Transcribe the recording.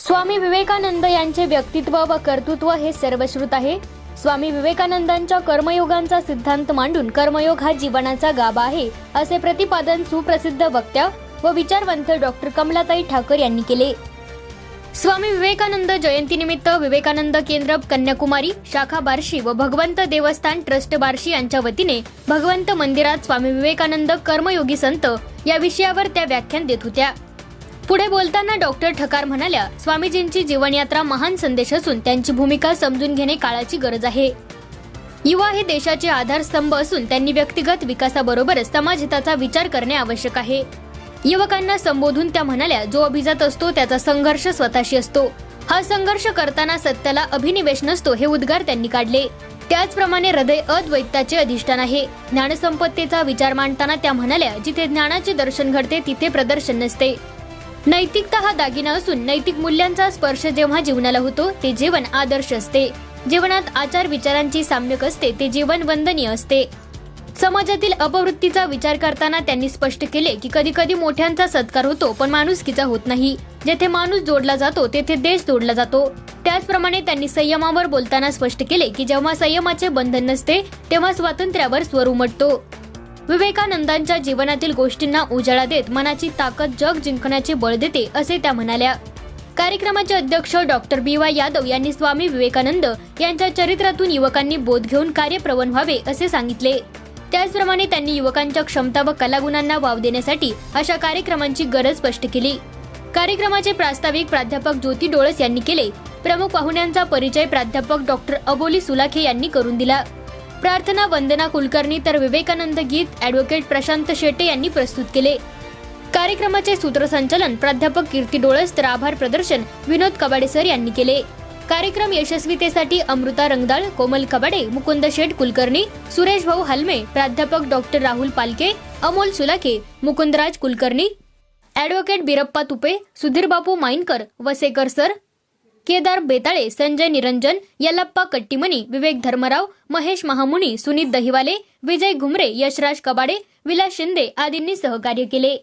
स्वामी विवेकानंद यांचे व्यक्तित्व व कर्तृत्व हे सर्वश्रुत आहे। स्वामी विवेकानंदांच्या कर्मयोगांचा सिद्धांत मांडून कर्मयोग हा जीवनाचा गाभा आहे असे प्रतिपादन सुप्रसिद्ध वक्त्या व विचारवंत डॉक्टर कमलाताई ठाकर यांनी केले। स्वामी विवेकानंद जयंतीनिमित्त विवेकानंद केंद्र कन्याकुमारी शाखा बार्शी व भगवंत देवस्थान ट्रस्ट बार्शी यांच्या वतीने भगवंत मंदिरात स्वामी विवेकानंद कर्मयोगी संत या विषयावर त्या व्याख्यान देत होत्या। पुढे बोलताना डॉक्टर ठाकर म्हणाल्या, स्वामीजींची जीवनयात्रा महान संदेश असून त्यांची भूमिका समजून घेणे काळाची गरज आहे। युवा हे देशाचे आधारस्तंभ असून त्यांनी व्यक्तिगत विकासाबरोबरच समाजहिताचा विचार करणे आवश्यक आहे। युवकांना संबोधून त्या म्हणाल्या, जो अभिजात असतो त्याचा संघर्ष स्वतःशी असतो। हा संघर्ष करताना सत्याला अभिनिवेश नसतो हे उद्गार त्यांनी काढले। त्याचप्रमाणे हृदय अद्वैताचे अधिष्ठान आहे। ज्ञानसंपत्तीचा विचार मांडताना त्या म्हणाल्या, जिथे ज्ञानाचे दर्शन घडते तिथे प्रदर्शन नसते। नैतिकता हा दागिना असून नैतिक मूल्यांचा स्पर्श जेव्हा जीवनाला होतो ते जीवन आदर्श असते। जीवनात आचार विचारांची साम्यक असते ते जीवन वंदनीय असते। समाजातील अपवृत्तीचा विचार करताना त्यांनी स्पष्ट केले की कधी कधी मोठ्यांचा सत्कार होतो पण माणुसकीचा होत नाही। जेथे माणूस जोडला जातो तेथे देश जोडला जातो। त्याचप्रमाणे त्यांनी संयमावर बोलताना स्पष्ट केले की जेव्हा संयमाचे बंधन नसते तेव्हा स्वातंत्र्यावर स्वर उमटतो। विवेकानंदांच्या जीवनातील गोष्टींना उजाळा देत मनाची ताकद जग जिंकण्याचे बळ देते असे त्या म्हणाल्या। कार्यक्रमाचे अध्यक्ष डॉक्टर BY यादव यांनी स्वामी विवेकानंद यांच्या चरित्रातून युवकांनी बोध घेऊन कार्यप्रवण व्हावे असे सांगितले। त्याचप्रमाणे त्यांनी युवकांच्या क्षमता व कलागुणांना वाव देण्यासाठी अशा कार्यक्रमांची गरज स्पष्ट केली। कार्यक्रमाचे प्रास्ताविक प्राध्यापक ज्योती डोळस यांनी केले। प्रमुख पाहुण्यांचा परिचय प्राध्यापक डॉक्टर अबोली सुलाखे यांनी करून दिला। प्रार्थना वंदना कुलकर्णी तर विवेकानंद गीत ॲडव्होकेट प्रशांत शेटे यांनी प्रस्तुत केले। कार्यक्रमाचे सूत्रसंचालन प्राध्यापक कीर्ती डोळस तर आभार प्रदर्शन विनोद कबाडे सर यांनी केले। कार्यक्रम यशस्वीतेसाठी अमृता रंगदाळ, कोमल कबाडे, मुकुंद शेठ कुलकर्णी, सुरेश भाऊ हलमे, प्राध्यापक डॉक्टर राहुल पालके, अमोल सुलाखे, मुकुंदराज कुलकर्णी, ॲडव्होकेट बिरप्पा तुपे, सुधीर बापू माईनकर, वसेकर सर, केदार बेताळे, संजय निरंजन, यल्लप्पा कट्टीमनी, विवेक धर्मराव, महेश महामुनी, सुनीत दहिवाले, विजय घुमरे, यशराज कबाडे, विलास शिंदे आदींनी सहकार्य केले।